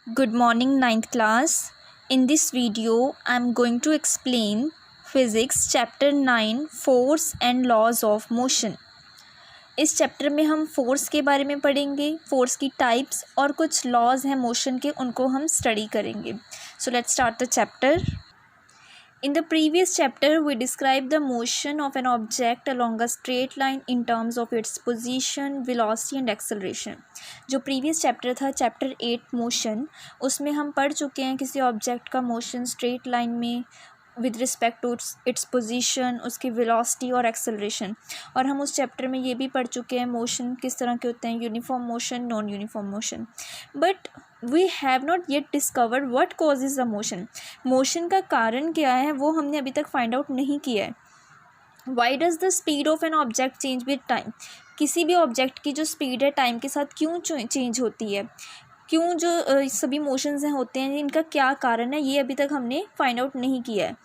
Good morning, ninth class. In this video, I am going to explain Physics Chapter 9 Force and Laws of Motion. इस chapter में हम force के बारे में पढ़ेंगे, फोर्स की टाइप्स और कुछ लॉज हैं मोशन के, उनको हम स्टडी करेंगे. So let's start the chapter. In the previous chapter, we described the motion of an object along a straight line in terms of its position, velocity and acceleration. जो previous chapter था, chapter 8 motion, उसमें हम पढ़ चुके हैं किसी object का motion straight line में with respect to its position, उसकी velocity और acceleration. और हम उस chapter में ये भी पढ़ चुके हैं motion किस तरह के होते हैं, uniform motion, non uniform motion. But we have not yet discovered what causes the motion. Motion का कारण क्या है वो हमने अभी तक फाइंड आउट नहीं किया है. Why does the speed of an object change with time? किसी भी ऑब्जेक्ट की जो स्पीड है टाइम के साथ क्यों चेंज होती है, क्यों जो सभी मोशंस हैं होते हैं, इनका क्या कारण है, ये अभी तक हमने फाइंड आउट नहीं किया है.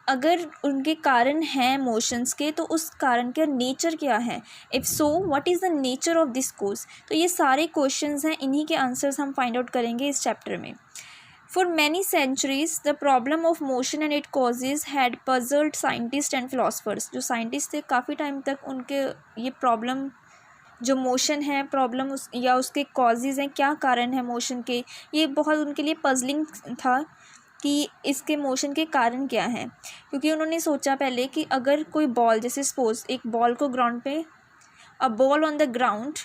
अगर उनके कारण हैं मोशंस के तो उस कारण का नेचर क्या है, if so what is the nature of this course. तो ये सारे क्वेश्चंस हैं, इन्हीं के आंसर्स हम फाइंड आउट करेंगे इस चैप्टर में. For many centuries, the problem of motion and its causes had puzzled scientists and philosophers. जो साइंटिस्ट थे काफ़ी टाइम तक उनके ये प्रॉब्लम, जो मोशन है प्रॉब्लम या उसके कॉजेज़ हैं, क्या कारण है मोशन के, ये बहुत उनके लिए पजलिंग था कि इसके मोशन के कारण क्या हैं. क्योंकि उन्होंने सोचा पहले कि अगर कोई बॉल, जैसे सपोज एक बॉल को ग्राउंड पे, a ball on the ground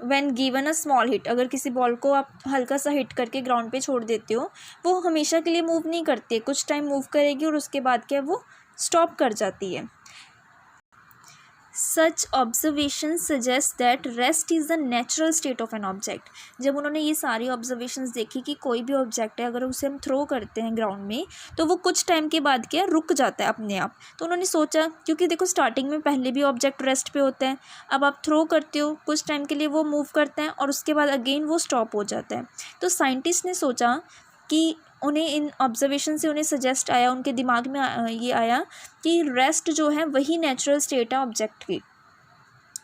when given a small hit, अगर किसी बॉल को आप हल्का सा हिट करके ग्राउंड पे छोड़ देते हो, वो हमेशा के लिए मूव नहीं करती है, कुछ टाइम मूव करेगी और उसके बाद क्या वो स्टॉप कर जाती है. Such observations suggest that rest is the natural state of an object. जब उन्होंने ये सारी ऑब्जर्वेशंस देखी कि कोई भी ऑब्जेक्ट है अगर उसे हम थ्रो करते हैं ग्राउंड में तो वो कुछ टाइम के बाद क्या रुक जाता है अपने आप. तो उन्होंने सोचा, क्योंकि देखो स्टार्टिंग में पहले भी ऑब्जेक्ट रेस्ट पे होता है, अब आप थ्रो करते हो कुछ टाइम के लिए वो मूव करते हैं और उसके बाद अगेन वो स्टॉप हो जाता है. तो साइंटिस्ट ने सोचा कि उन्हें इन ऑब्जर्वेशन से उन्हें सजेस्ट आया, उनके दिमाग में ये आया कि रेस्ट जो है वही नेचुरल स्टेट है ऑब्जेक्ट की.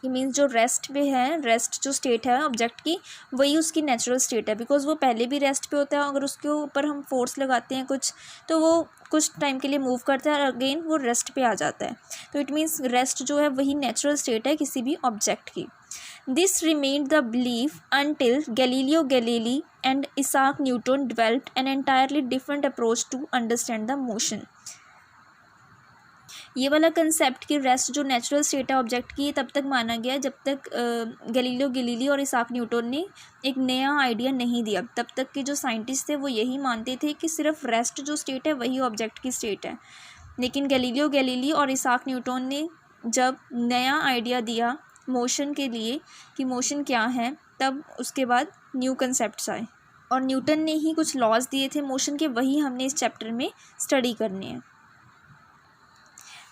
ये मीन्स जो रेस्ट पे है, रेस्ट जो स्टेट है ऑब्जेक्ट की, वही उसकी नेचुरल स्टेट है. बिकॉज वो पहले भी रेस्ट पे होता है, अगर उसके ऊपर हम फोर्स लगाते हैं कुछ तो वो कुछ टाइम के लिए मूव करता है और अगेन वो रेस्ट पे आ जाता है. तो इट मीन्स रेस्ट जो है वही नेचुरल स्टेट है किसी भी ऑब्जेक्ट की. This remained the belief until Galileo Galilei and Isaac Newton developed an entirely different approach to understand the motion. ये वाला कंसेप्ट कि रेस्ट जो नेचुरल स्टेट है ऑब्जेक्ट की, तब तक माना गया जब तक गैलीलियो गैलीली और इसाक न्यूटन ने एक नया आइडिया नहीं दिया. तब तक के जो साइंटिस्ट थे वो यही मानते थे कि सिर्फ रेस्ट जो स्टेट है वही ऑब्जेक्ट की स्टेट है. लेकिन गैलीलियो गैलीली और इसाक न्यूटन ने जब नया आइडिया दिया मोशन के लिए कि मोशन क्या है, तब उसके बाद न्यू कंसेप्ट्स आए और न्यूटन ने ही कुछ लॉज दिए थे मोशन के, वही हमने इस चैप्टर में स्टडी करने हैं.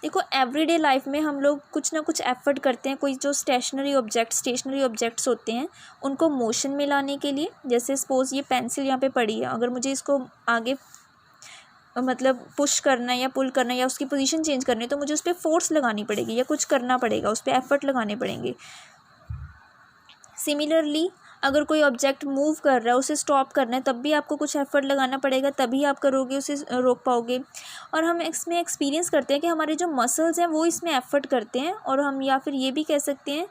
देखो एवरीडे लाइफ में हम लोग कुछ ना कुछ एफर्ट करते हैं, कोई जो स्टेशनरी ऑब्जेक्ट्स होते हैं उनको मोशन में लाने के लिए. जैसे सपोज ये पेंसिल यहाँ पे पड़ी है, अगर मुझे इसको आगे मतलब पुश करना है या पुल करना है या उसकी पोजीशन चेंज करनी है तो मुझे उस पर फोर्स लगानी पड़ेगी या कुछ करना पड़ेगा, उस पर एफर्ट लगाने पड़ेंगे. सिमिलरली अगर कोई ऑब्जेक्ट मूव कर रहा है, उसे स्टॉप करना है, तब भी आपको कुछ एफर्ट लगाना पड़ेगा, तभी आप करोगे, उसे रोक पाओगे. और हम इसमें एक्सपीरियंस करते हैं कि हमारे जो मसल्स हैं वो इसमें एफर्ट करते हैं, और हम या फिर ये भी कह सकते हैं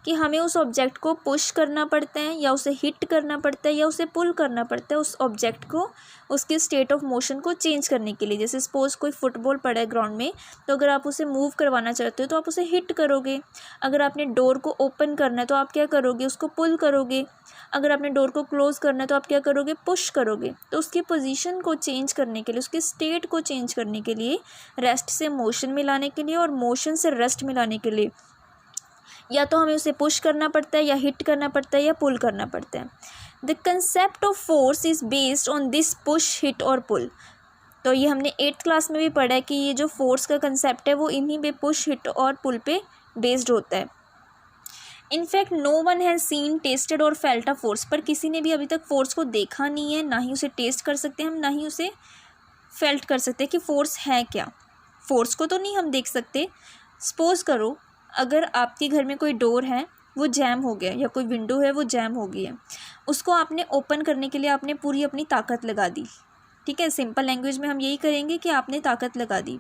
कि हमें उस ऑब्जेक्ट को पुश करना पड़ता है या उसे हिट करना पड़ता है या उसे पुल करना पड़ता है उस ऑब्जेक्ट को उसके स्टेट ऑफ मोशन को चेंज करने के लिए. जैसे सपोज कोई फुटबॉल पड़ा है ग्राउंड में, तो अगर आप उसे मूव करवाना चाहते हो तो आप उसे हिट करोगे. अगर आपने डोर को ओपन करना है तो आप क्या करोगे, उसको पुल करोगे. अगर आपने डोर को क्लोज़ करना है तो आप क्या करोगे, पुश करोगे. तो उसकी पोजीशन को चेंज करने के लिए, उसकी स्टेट को चेंज करने के लिए, रेस्ट से मोशन में लाने के लिए और मोशन से रेस्ट में लाने के लिए या तो हमें उसे पुश करना पड़ता है या हिट करना पड़ता है या पुल करना पड़ता है. The concept of force is based on this push, hit और पुल. तो ये हमने 8th क्लास में भी पढ़ा है कि ये जो फोर्स का कंसेप्ट है वो इन्हीं पे पुश, हिट और पुल पे बेस्ड होता है. In fact no one has seen, tested और फेल्ट अ फोर्स. पर किसी ने भी अभी तक फोर्स को देखा नहीं है, ना ही उसे टेस्ट कर सकते हैं हम, ना ही उसे फेल्ट कर सकते हैं कि फोर्स है क्या. फोर्स को तो नहीं हम देख सकते. सपोज करो अगर आपके घर में कोई डोर है वो जैम हो गया, या कोई विंडो है वो जैम हो गई है, उसको आपने ओपन करने के लिए आपने पूरी अपनी ताकत लगा दी। ठीक है, सिंपल लैंग्वेज में हम यही करेंगे कि आपने ताकत लगा दी,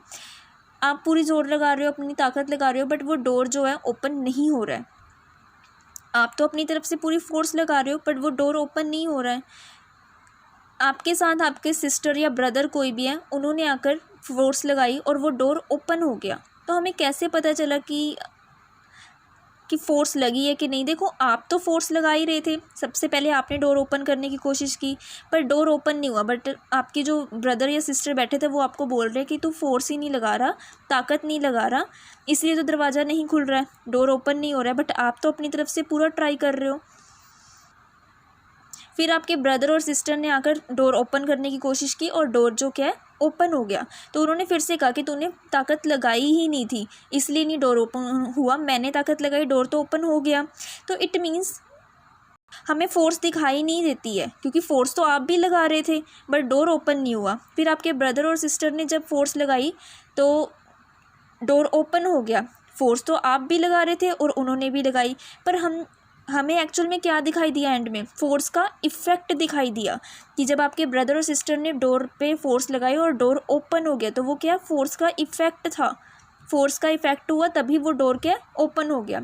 आप पूरी ज़ोर लगा रहे हो, अपनी ताकत लगा रहे हो, बट वो डोर जो है ओपन नहीं हो रहा है। आप तो अपनी तरफ से पूरी फोर्स लगा रहे हो, बट वो डोर ओपन नहीं हो रहा है। आपके साथ आपके सिस्टर या ब्रदर कोई भी है, उन्होंने आकर फोर्स लगाई और वो डोर ओपन हो गया। तो हमें कैसे पता चला कि फ़ोर्स लगी है कि नहीं? देखो, आप तो फोर्स लगा ही रहे थे, सबसे पहले आपने डोर ओपन करने की कोशिश की, पर डोर ओपन नहीं हुआ। बट आपकी जो ब्रदर या सिस्टर बैठे थे वो आपको बोल रहे कि तू फोर्स ही नहीं लगा रहा, ताकत नहीं लगा रहा, इसलिए तो दरवाज़ा नहीं खुल रहा है, डोर ओपन नहीं हो रहा है। बट आप तो अपनी तरफ से पूरा ट्राई कर रहे हो। फिर आपके ब्रदर और सिस्टर ने आकर डोर ओपन करने की कोशिश की और डोर जो क्या है ओपन हो गया। तो उन्होंने फिर से कहा कि तूने ताकत लगाई ही नहीं थी, इसलिए नहीं डोर ओपन हुआ, मैंने ताकत लगाई, डोर तो ओपन हो गया। तो इट मीन्स हमें फ़ोर्स दिखाई नहीं देती है, क्योंकि फ़ोर्स तो आप भी लगा रहे थे, बट डोर ओपन नहीं हुआ। फिर आपके ब्रदर और सिस्टर ने जब फोर्स लगाई तो डोर ओपन हो गया। फोर्स तो आप भी लगा रहे थे और उन्होंने भी लगाई, पर हमें एक्चुअल में क्या दिखाई दिया? एंड में फोर्स का इफ़ेक्ट दिखाई दिया कि जब आपके ब्रदर और सिस्टर ने डोर पे फोर्स लगाई और डोर ओपन हो गया, तो वो क्या, फोर्स का इफ़ेक्ट था। फोर्स का इफ़ेक्ट हुआ तभी वो डोर क्या ओपन हो गया।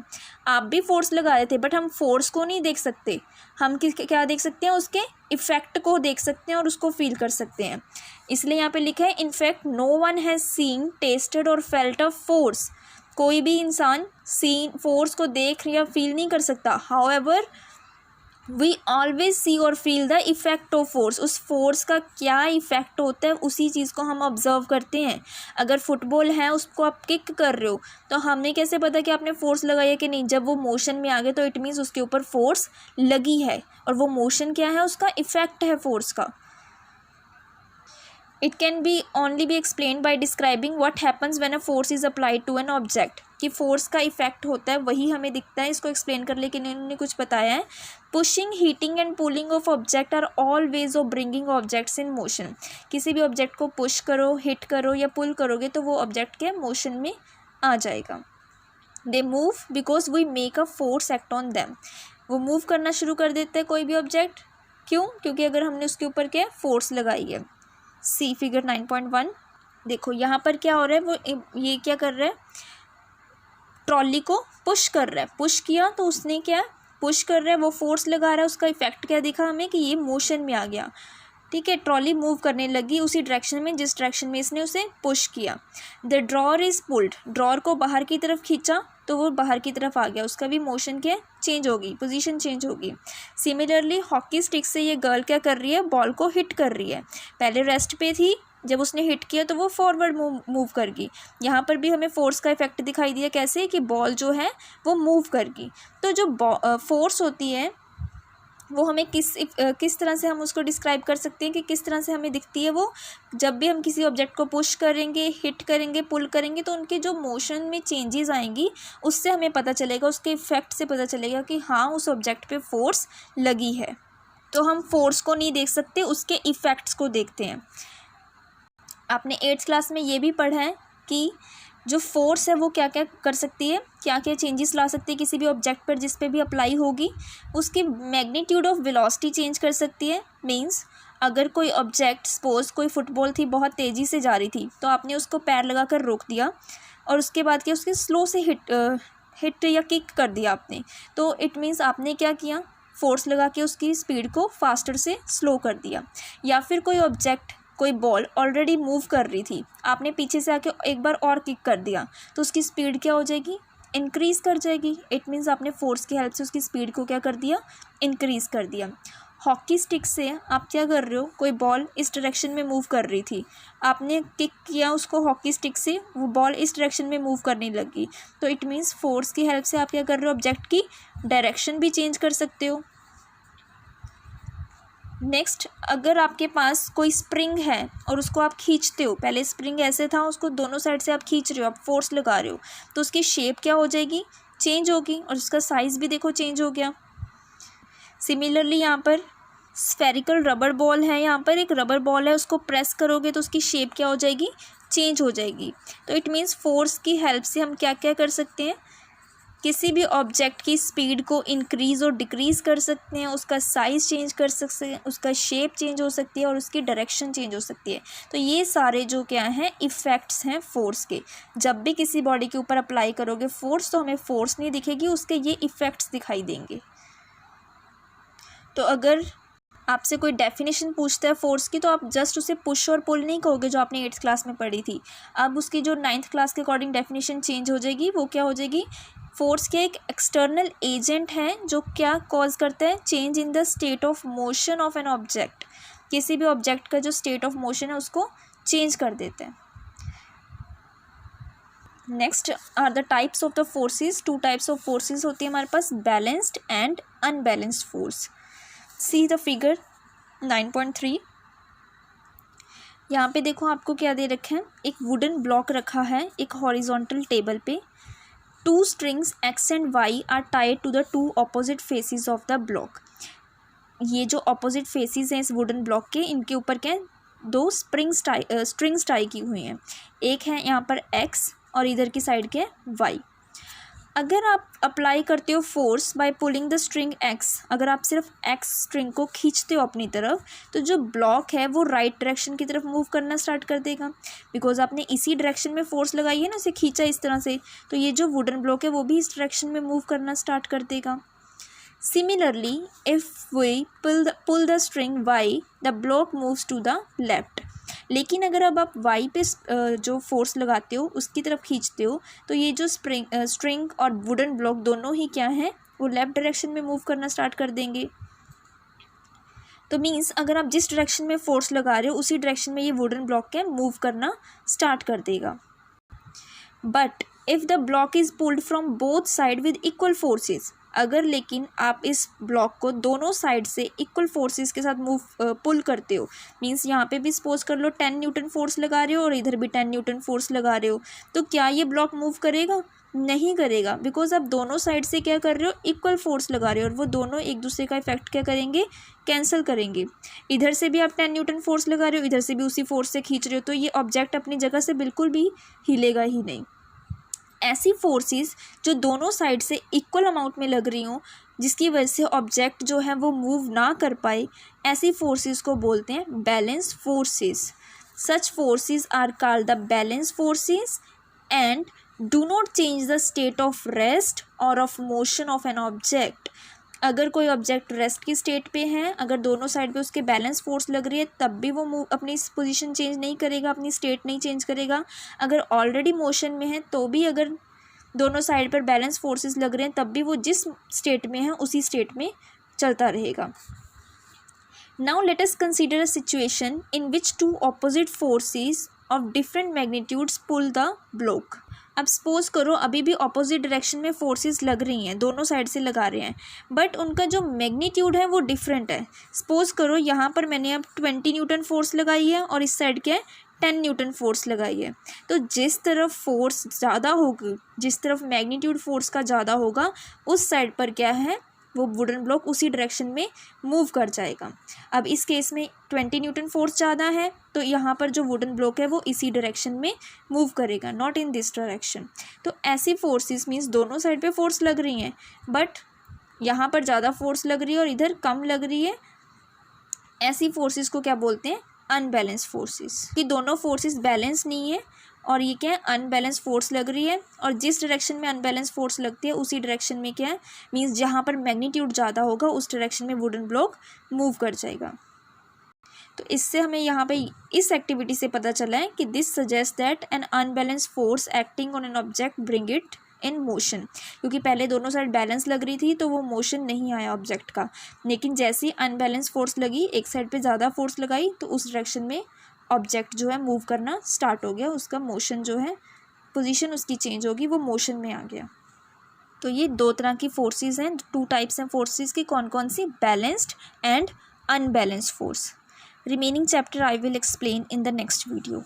आप भी फोर्स लगा रहे थे, बट हम फोर्स को नहीं देख सकते, हम क्या देख सकते हैं? उसके इफ़ेक्ट को देख सकते हैं और उसको फील कर सकते हैं। इसलिए यहाँ पे लिखा है, in fact no one has seen, tested और फेल्ट अ फोर्स। कोई भी इंसान फोर्स को देख या फील नहीं कर सकता। हाउएवर वी ऑलवेज सी और feel the effect of force. उस फोर्स का क्या इफ़ेक्ट होता है, उसी चीज़ को हम ऑब्ज़र्व करते हैं। अगर फुटबॉल है, उसको आप किक कर रहे हो, तो हमें कैसे पता कि आपने फोर्स लगाई है कि नहीं? जब वो मोशन में आ गए तो इट मीन्स उसके ऊपर फोर्स लगी है, और वो मोशन क्या है? उसका इफ़ेक्ट है फोर्स का। It can be only be explained by describing what happens when a force is applied to an object। कि फोर्स का इफेक्ट होता है वही हमें दिखता है, इसको एक्सप्लेन कर, लेकिन इन्होंने कुछ बताया है। Pushing, heating and pulling of object are all ways of bringing objects in motion. किसी भी ऑब्जेक्ट को पुश करो, हिट करो या पुल करोगे तो वो ऑब्जेक्ट के मोशन में आ जाएगा। They move because we make a force act on them. वो मूव करना शुरू कर देते हैं कोई भी ऑब्जेक्ट, क्यों? क्योंकि अगर हमने उसके ऊपर क्या फोर्स लगाई है। सी फिगर 9.1 देखो, यहाँ पर क्या हो रहा है? वो ये क्या कर रहा है? ट्रॉली को पुश कर रहा है। पुश किया तो उसने क्या पुश कर रहा है, वो फोर्स लगा रहा है। उसका इफेक्ट क्या दिखा हमें कि ये मोशन में आ गया। ठीक है, ट्रॉली मूव करने लगी उसी डायरेक्शन में जिस डायरेक्शन में इसने उसे पुश किया। The drawer is pulled. Drawer को बाहर की तरफ खींचा तो वो बाहर की तरफ आ गया, उसका भी मोशन क्या चेंज होगी, पोजीशन चेंज होगी। सिमिलरली हॉकी स्टिक से ये गर्ल क्या कर रही है? बॉल को हिट कर रही है। पहले रेस्ट पे थी, जब उसने हिट किया तो वो फॉरवर्ड मूव कर गई। यहाँ पर भी हमें फोर्स का इफेक्ट दिखाई दिया, कैसे कि बॉल जो है वो मूव कर गई। तो जो फोर्स होती है वो हमें किस तरह से हम उसको डिस्क्राइब कर सकते हैं कि किस तरह से हमें दिखती है वो? जब भी हम किसी ऑब्जेक्ट को पुश करेंगे, हिट करेंगे, पुल करेंगे, तो उनके जो मोशन में चेंजेस आएंगी उससे हमें पता चलेगा, उसके इफ़ेक्ट से पता चलेगा कि हाँ, उस ऑब्जेक्ट पे फोर्स लगी है। तो हम फोर्स को नहीं देख सकते, उसके इफ़ेक्ट्स को देखते हैं। आपने 8th क्लास में ये भी पढ़ा है कि जो फोर्स है वो क्या क्या कर सकती है, क्या क्या चेंजेस ला सकती है किसी भी ऑब्जेक्ट पर जिस पे भी अप्लाई होगी। उसकी मैग्नीट्यूड ऑफ वेलोसिटी चेंज कर सकती है। मींस अगर कोई ऑब्जेक्ट, सपोज कोई फुटबॉल थी, बहुत तेज़ी से जा रही थी, तो आपने उसको पैर लगा कर रोक दिया और उसके बाद क्या उसके स्लो से हिट या किक कर दिया आपने, तो इट मीन्स आपने क्या किया? फोर्स लगा के उसकी स्पीड को फास्टर से स्लो कर दिया। या फिर कोई ऑब्जेक्ट, कोई बॉल ऑलरेडी मूव कर रही थी, आपने पीछे से आके एक बार और किक कर दिया, तो उसकी स्पीड क्या हो जाएगी? इंक्रीज़ कर जाएगी। इट मीन्स आपने फोर्स की हेल्प से उसकी स्पीड को क्या कर दिया? इंक्रीज़ कर दिया। हॉकी स्टिक से आप क्या कर रहे हो? कोई बॉल इस डायरेक्शन में मूव कर रही थी, आपने किक किया उसको हॉकी स्टिक से, वो बॉल इस डायरेक्शन में मूव करने लगी, तो इट मीन्स फोर्स की हेल्प से आप क्या कर रहे हो? ऑब्जेक्ट की डायरेक्शन भी चेंज कर सकते हो। नेक्स्ट, अगर आपके पास कोई स्प्रिंग है और उसको आप खींचते हो, पहले स्प्रिंग ऐसे था, उसको दोनों साइड से आप खींच रहे हो, आप फोर्स लगा रहे हो, तो उसकी शेप क्या हो जाएगी? चेंज होगी, और उसका साइज़ भी देखो चेंज हो गया। सिमिलरली यहाँ पर स्फेरिकल रबर बॉल है, यहाँ पर एक रबर बॉल है, उसको प्रेस करोगे तो उसकी शेप क्या हो जाएगी? चेंज हो जाएगी। तो इट मीन्स फोर्स की हेल्प से हम क्या क्या कर सकते हैं? किसी भी ऑब्जेक्ट की स्पीड को इंक्रीज़ और डिक्रीज़ कर सकते हैं, उसका साइज़ चेंज कर सकते हैं, उसका शेप चेंज हो सकती है और उसकी डायरेक्शन चेंज हो सकती है। तो ये सारे जो क्या हैं इफ़ेक्ट्स हैं फोर्स के। जब भी किसी बॉडी के ऊपर अप्लाई करोगे फोर्स तो हमें फोर्स नहीं दिखेगी, उसके ये इफ़ेक्ट्स दिखाई देंगे। तो अगर आपसे कोई डेफिनेशन पूछता है फोर्स की तो आप जस्ट उसे पुश और पुल नहीं कहोगे जो आपने 8th क्लास में पढ़ी थी। अब उसकी जो 9th क्लास के अकॉर्डिंग डेफिनेशन चेंज हो जाएगी। वो क्या हो जाएगी, फोर्स क्या एक एक्सटर्नल एजेंट है जो क्या कॉज करता है, change in the state of motion of an object. किसी भी ऑब्जेक्ट का जो स्टेट ऑफ मोशन है उसको चेंज कर देते हैं। Next are the types of the forces. 2 types of forces होती है हमारे पास, balanced and unbalanced force. See the figure 9.3। यहाँ पे देखो आपको क्या दे रखे हैं, एक वुडन ब्लॉक रखा है एक हॉरिजॉन्टल टेबल पे। 2 strings x and y are tied to the 2 opposite faces of the block. ये जो ऑपोजिट फेसेस हैं इस वुडन ब्लॉक के, इनके ऊपर क्या है, 2 स्ट्रिंग्स टाई की हुई हैं। एक है यहाँ पर x और इधर की साइड के y। अगर आप अप्लाई करते हो force by pulling the string x, अगर आप सिर्फ x स्ट्रिंग को खींचते हो अपनी तरफ तो जो ब्लॉक है वो राइट डायरेक्शन की तरफ मूव करना स्टार्ट कर देगा, बिकॉज आपने इसी डायरेक्शन में फोर्स लगाई है ना, उसे खींचा इस तरह से, तो ये जो वुडन ब्लॉक है वो भी इस डायरेक्शन में मूव करना स्टार्ट कर देगा। Similarly if we pull the string y, the block moves to the left. लेकिन अगर अब आप y पे जो फोर्स लगाते हो उसकी तरफ खींचते हो तो ये जो स्ट्रिंग और वुडन ब्लॉक दोनों ही क्या हैं, वो लेफ़्ट डायरेक्शन में मूव करना स्टार्ट कर देंगे। तो मीन्स अगर आप जिस डायरेक्शन में फोर्स लगा रहे हो उसी डायरेक्शन में ये वुडन ब्लॉक क्या मूव करना स्टार्ट कर देगा। But if the block is pulled from both side with equal forces, अगर लेकिन आप इस ब्लॉक को दोनों साइड से इक्वल फोर्सेस के साथ पुल करते हो, मींस यहाँ पे भी सपोज कर लो 10 न्यूटन फोर्स लगा रहे हो और इधर भी 10 न्यूटन फोर्स लगा रहे हो, तो क्या ये ब्लॉक मूव करेगा? नहीं करेगा, बिकॉज आप दोनों साइड से क्या कर रहे हो, इक्वल फोर्स लगा रहे हो और वो दोनों एक दूसरे का इफेक्ट क्या करेंगे, कैंसिल करेंगे। इधर से भी आप 10 न्यूटन फोर्स लगा रहे हो, इधर से भी उसी फोर्स से खींच रहे हो, तो ये ऑब्जेक्ट अपनी जगह से बिल्कुल भी हिलेगा ही नहीं। ऐसी फोर्सेस जो दोनों साइड से इक्वल अमाउंट में लग रही हों, जिसकी वजह से ऑब्जेक्ट जो है वो मूव ना कर पाए, ऐसी फोर्सेस को बोलते हैं balance forces. Such forces are called the balance forces and do not change the state of rest और of motion of an object. अगर कोई ऑब्जेक्ट रेस्ट की स्टेट पे है, अगर दोनों साइड पे उसके बैलेंस फोर्स लग रही है, तब भी वो अपनी पोजीशन चेंज नहीं करेगा, अपनी स्टेट नहीं चेंज करेगा। अगर ऑलरेडी मोशन में है तो भी अगर दोनों साइड पर बैलेंस फोर्सेस लग रहे हैं तब भी वो जिस स्टेट में है उसी स्टेट में चलता रहेगा। Now let us consider a situation in which 2 opposite forces of different magnitudes pull the block. अब सपोज करो अभी भी ऑपोजिट डायरेक्शन में फोर्सेस लग रही हैं, दोनों साइड से लगा रहे हैं, बट उनका जो मैग्नीट्यूड है वो डिफरेंट है। सपोज करो यहाँ पर मैंने अब 20 न्यूटन फोर्स लगाई है और इस साइड क्या है 10 न्यूटन फोर्स लगाई है। तो जिस तरफ फोर्स ज़्यादा होगी, जिस तरफ मैग्नीट्यूड फोर्स का ज़्यादा होगा, उस साइड पर क्या है वो वुडन ब्लॉक उसी डायरेक्शन में मूव कर जाएगा। अब इस केस में 20 न्यूटन फोर्स ज़्यादा है तो यहाँ पर जो वुडन ब्लॉक है वो इसी डायरेक्शन में मूव करेगा, नॉट इन दिस डायरेक्शन। तो ऐसी फोर्सेस मीन्स दोनों साइड पे फोर्स लग रही हैं, बट यहाँ पर ज़्यादा फोर्स लग रही है और इधर कम लग रही है। ऐसी फोर्सेस को क्या बोलते हैं, अनबैलेंस फोर्सेस। कि दोनों फोर्सेस बैलेंस नहीं है और ये क्या है अनबैलेंस फोर्स लग रही है, और जिस डायरेक्शन में अनबैलेंस फोर्स लगती है उसी डायरेक्शन में क्या है मीन्स जहाँ पर मैग्नीट्यूड ज़्यादा होगा उस डायरेक्शन में वुडन ब्लॉक मूव कर जाएगा। तो इससे हमें यहाँ पे इस एक्टिविटी से पता चला है कि this suggest that an unbalance force acting on an object bring it in motion. क्योंकि पहले दोनों साइड बैलेंस लग रही थी तो वो मोशन नहीं आया ऑब्जेक्ट का, लेकिन जैसे ही अनबैलेंस फोर्स लगी, एक साइड पे ज़्यादा फोर्स लगाई, तो उस डायरेक्शन में ऑब्जेक्ट जो है मूव करना स्टार्ट हो गया, उसका मोशन जो है पोजीशन उसकी चेंज होगी, वो मोशन में आ गया। तो ये 2 तरह की फोर्सेस हैं, 2 टाइप्स हैं फोर्सेस की। कौन कौन सी, balanced and unbalanced force. Remaining chapter I will explain in the next video.